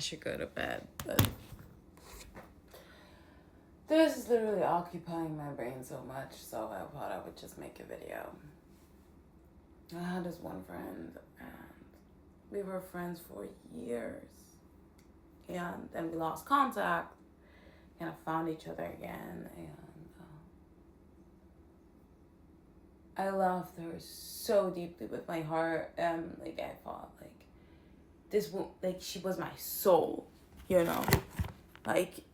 should go to bed, but this is literally occupying my brain so much, so I thought I would just make a video. I had this one friend, and we were friends for years, and then we lost contact, and I found each other again, and I loved her so deeply with my heart, and like I thought, like this, like she was my soul, you know, like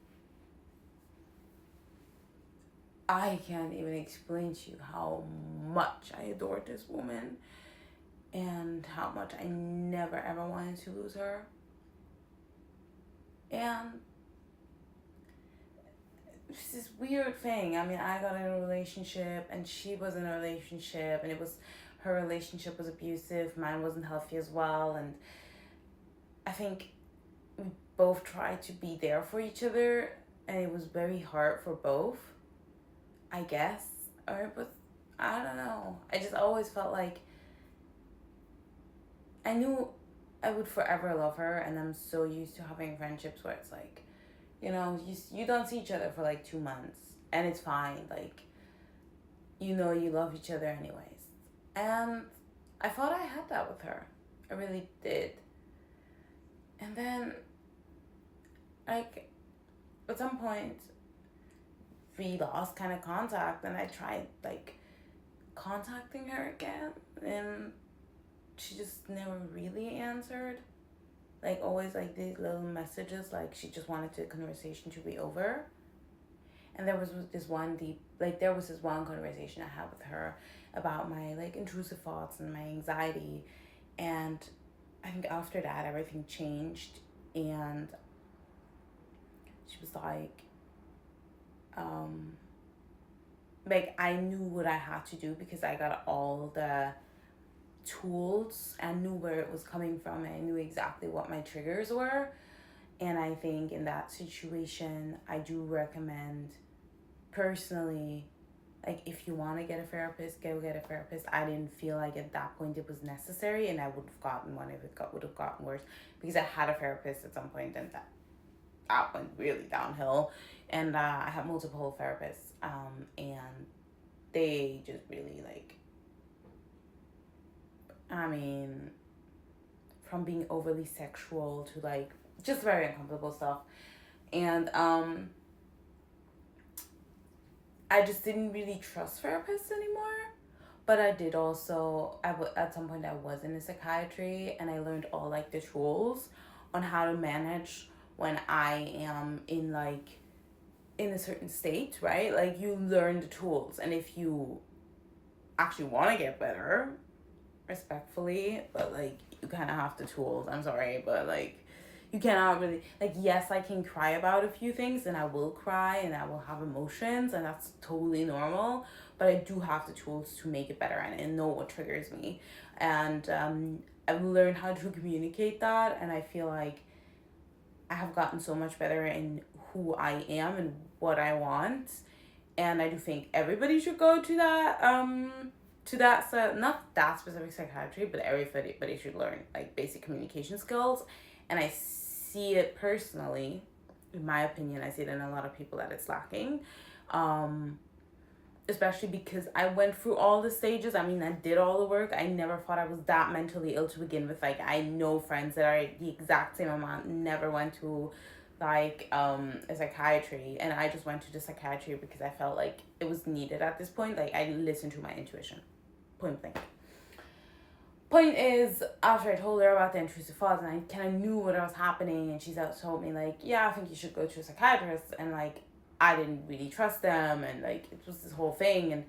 I can't even explain to you how much I adored this woman and how much I never ever wanted to lose her. And it's this weird thing. I mean, I got in a relationship and she was in a relationship, and her relationship was abusive, mine wasn't healthy as well, and I think we both tried to be there for each other, and it was very hard for both, I guess. Or it was, I don't know. I just always felt like I knew I would forever love her, and I'm so used to having friendships where it's like, you know, you don't see each other for like 2 months, and it's fine. Like, you know, you love each other anyways. And I thought I had that with her. I really did. And then, like, at some point, we lost kind of contact, and I tried, like, contacting her again, and she just never really answered. Like, always, like, these little messages, like, she just wanted the conversation to be over. And there was this one conversation I had with her about my, like, intrusive thoughts and my anxiety. And I think after that, everything changed. And she was like, I knew what I had to do because I got all the tools. I knew where it was coming from, and I knew exactly what my triggers were. And I think in that situation, I do recommend personally, like, if you want to get a therapist, go get a therapist. I didn't feel like at that point it was necessary, and I would have gotten one if it would have gotten worse, because I had a therapist at some point, and that went really downhill. And I had multiple therapists, and they just really, like, I mean, from being overly sexual to, like, just very uncomfortable stuff. And I just didn't really trust therapists anymore. But I did also, at some point I was in a psychiatry, and I learned all, like, the tools on how to manage when I am in, like, in a certain state, right? Like, you learn the tools, and if you actually want to get better, respectfully, but, like, you kind of have the tools. I'm sorry, but, like, you cannot really, like, yes, I can cry about a few things, and I will cry, and I will have emotions, and that's totally normal, but I do have the tools to make it better, and I know what triggers me. And I've learned how to communicate that, and I feel like I have gotten so much better in who I am and what I want. And I do think everybody should go to that so not that specific psychiatry, but everybody should learn, like, basic communication skills. And I see it personally, in my opinion, I see it in a lot of people that it's lacking. Especially because I went through all the stages. I mean, I did all the work. I never thought I was that mentally ill to begin with. Like, I know friends that are the exact same amount, never went to, like, a psychiatry, and I just went to the psychiatry because I felt like it was needed at this point. Like, I listened to my intuition. Point blank. Point is, after I told her about the intrusive thoughts, and I kind of knew what was happening, and she told me, like, yeah, I think you should go to a psychiatrist, and, like, I didn't really trust them, and, like, it was this whole thing.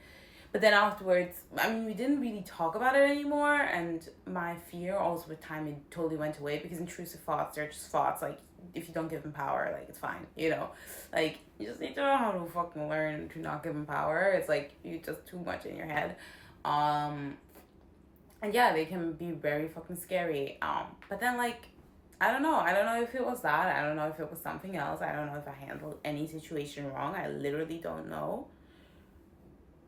But then afterwards, I mean, we didn't really talk about it anymore, and my fear also with time, it totally went away, because intrusive thoughts, they're just thoughts. Like, if you don't give them power, like, it's fine, you know? Like, you just need to know how to fucking learn to not give them power. It's like, you just too much in your head. And yeah, they can be very fucking scary. But then, like, I don't know if it was that. I don't know if it was something else. I don't know if I handled any situation wrong. I literally don't know.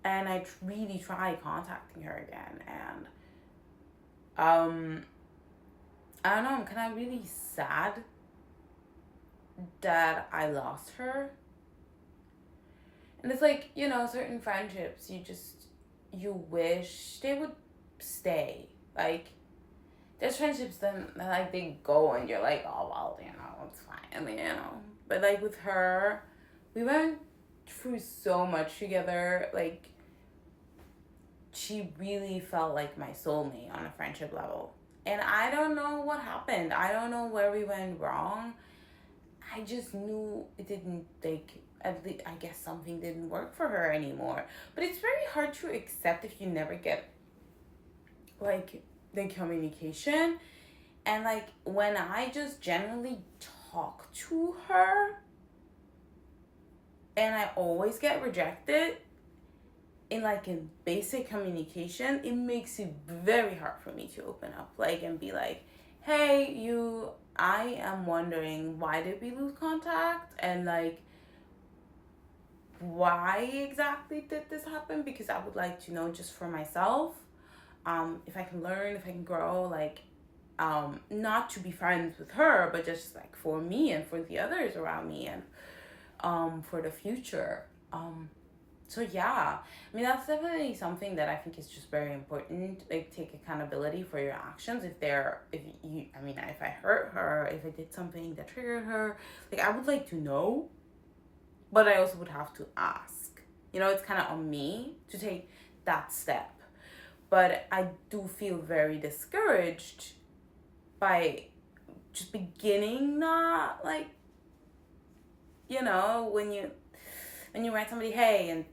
And I really tried contacting her again. And I don't know, I'm kind of really sad that I lost her. And it's like, certain friendships you wish they would stay. Like, there's friendships then like they go and you're like, oh well, it's fine. I mean, But like with her, we went through so much together. Like, she really felt like my soulmate on a friendship level. And I don't know what happened. I don't know where we went wrong. I just knew it didn't, like, at least I guess something didn't work for her anymore. But it's very hard to accept if you never get, like, the communication. And, like, when I just generally talk to her and I always get rejected in, like, in basic communication, it makes it very hard for me to open up, like, and be like, hey, I am wondering, why did we lose contact? And, like, why exactly did this happen? Because I would like to know just for myself, if I can learn, if I can grow, like, not to be friends with her, but just, like, for me and for the others around me, and for the future. So yeah, I mean, that's definitely something that I think is just very important. Like, take accountability for your actions. If I hurt her, if I did something that triggered her, like, I would like to know, but I also would have to ask. It's kind of on me to take that step. But I do feel very discouraged by just beginning that, like, when you write somebody, hey, and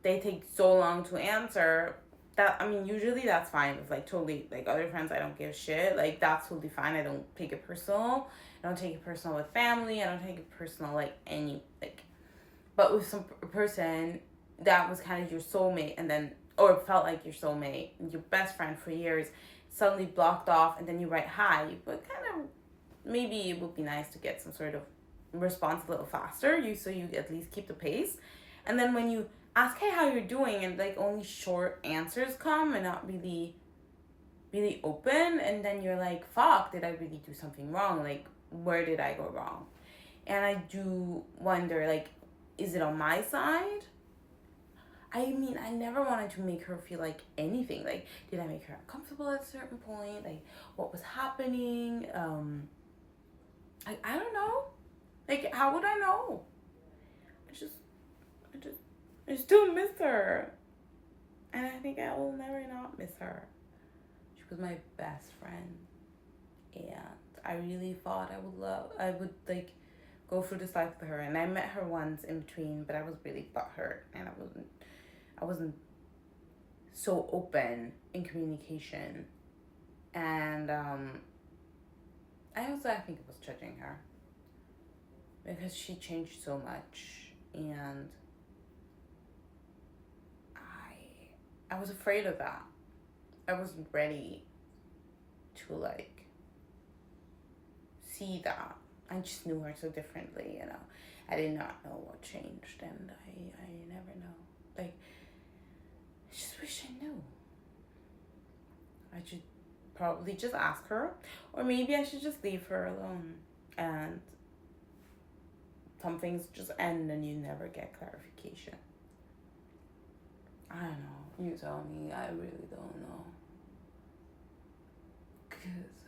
they take so long to answer, that, I mean, usually that's fine with, like, totally, like, other friends, I don't give a shit, like, that's totally fine. I don't take it personal. I don't take it personal with family. I don't take it personal, like, but with some person that was kind of your soulmate, and then, or felt like your soulmate, your best friend for years, suddenly blocked off, and then you write hi, but kind of, maybe it would be nice to get some sort of response a little faster, so you at least keep the pace. And then when you ask, hey, how you're doing, and, like, only short answers come and not really, really open, and then you're like, fuck, did I really do something wrong? Like, where did I go wrong? And I do wonder, like, is it on my side? I mean, I never wanted to make her feel like anything. Like, did I make her uncomfortable at a certain point? Like, what was happening? I don't know. Like, how would I know? I still miss her. And I think I will never not miss her. She was my best friend. And I really thought I would, like, go through this life with her. And I met her once in between, but I was really butthurt. And I wasn't so open in communication. And, I think it was judging her. Because she changed so much. And I was afraid of that. I wasn't ready to, like, see that. I just knew her so differently, I did not know what changed, and I never know. Like, I just wish I knew. I should probably just ask her, or maybe I should just leave her alone, and some things just end and you never get clarification. I don't know. You tell me. I really don't know. Because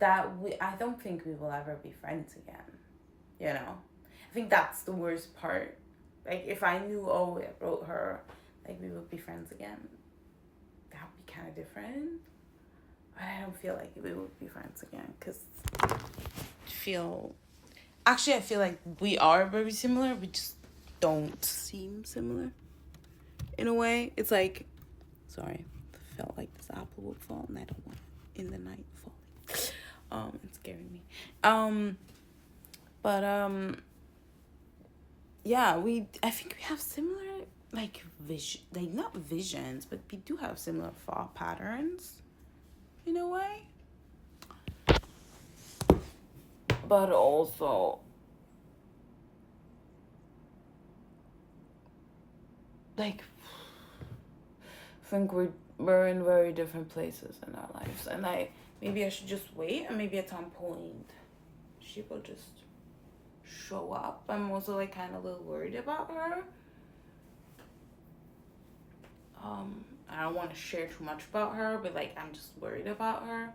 I don't think we will ever be friends again. I think that's the worst part. Like, if I knew, oh, I wrote her, like, we would be friends again, that would be kind of different. But I don't feel like we would be friends again, because I feel like we are very similar. We just don't seem similar in a way. It's like, sorry, I felt like this apple would fall, and I don't want it in the night falling. It's scaring me. Yeah, I think we have similar, like, like, not visions, but we do have similar thought patterns in a way. But also, like, I think we're in very different places in our lives, and maybe I should just wait, and maybe at some point she will just show up. I'm also like kind of a little worried about her. I don't want to share too much about her, but like I'm just worried about her.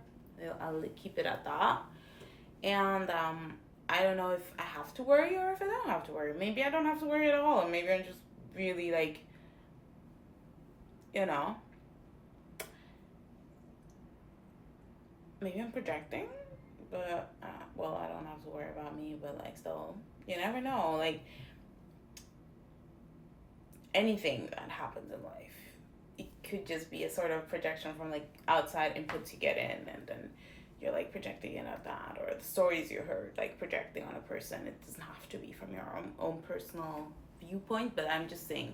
I'll keep it at that. And I don't know if I have to worry or if I don't have to worry. Maybe I don't have to worry at all, and maybe I'm just really like, you know, maybe I'm projecting, but well, I don't have to worry about me, but like still, you never know. Like anything that happens in life, it could just be a sort of projection from like outside inputs you get in, and then you're like projecting it at that, or the stories you heard, like projecting on a person. It doesn't have to be from your own personal viewpoint, but I'm just saying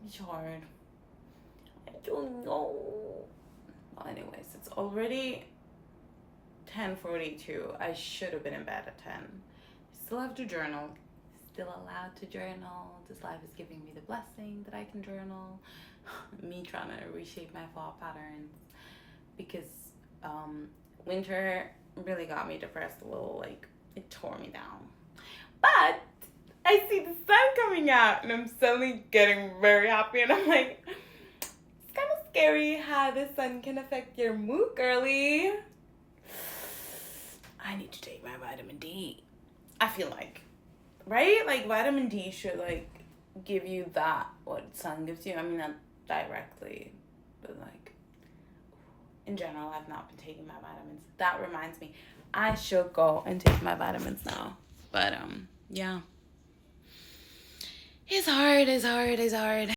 it's hard. I don't know. Well, anyways, it's already 10:42. I should have been in bed at 10. I still have to journal. Still allowed to journal. This life is giving me the blessing that I can journal. Me trying to reshape my thought patterns, because winter really got me depressed a little. Like it tore me down. But I see the sun coming out, and I'm suddenly getting very happy, and I'm like, it's kind of scary how the sun can affect your mood, girly. I need to take my vitamin D. I feel like, right? Like vitamin D should like give you that what sun gives you. I mean, not directly, but like in general, I've not been taking my vitamins. That reminds me, I should go and take my vitamins now. But yeah, it's hard.